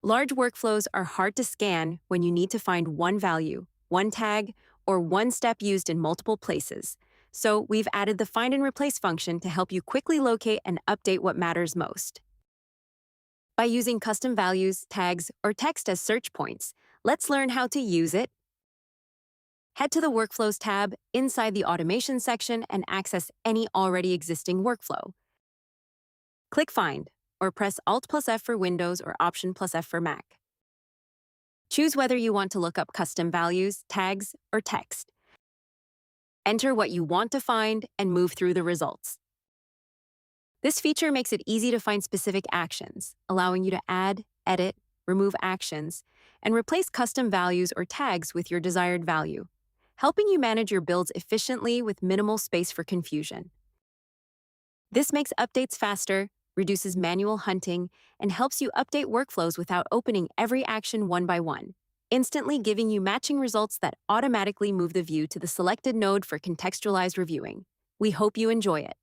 Large workflows are hard to scan when you need to find one value, one tag, or one step used in multiple places. So we've added the Find and Replace function to help you quickly locate and update what matters most. By using custom values, tags, or text as search points, let's learn how to use it. Head to the Workflows tab inside the Automation section and access any already existing workflow. Click Find, or press Alt+F for Windows or Option+F for Mac. Choose whether you want to look up custom values, tags, or text. Enter what you want to find and move through the results. This feature makes it easy to find specific actions, allowing you to add, edit, remove actions, and replace custom values or tags with your desired value, helping you manage your builds efficiently with minimal space for confusion. This makes updates faster, reduces manual hunting, and helps you update workflows without opening every action one by one, instantly giving you matching results that automatically move the view to the selected node for contextualized reviewing. We hope you enjoy it.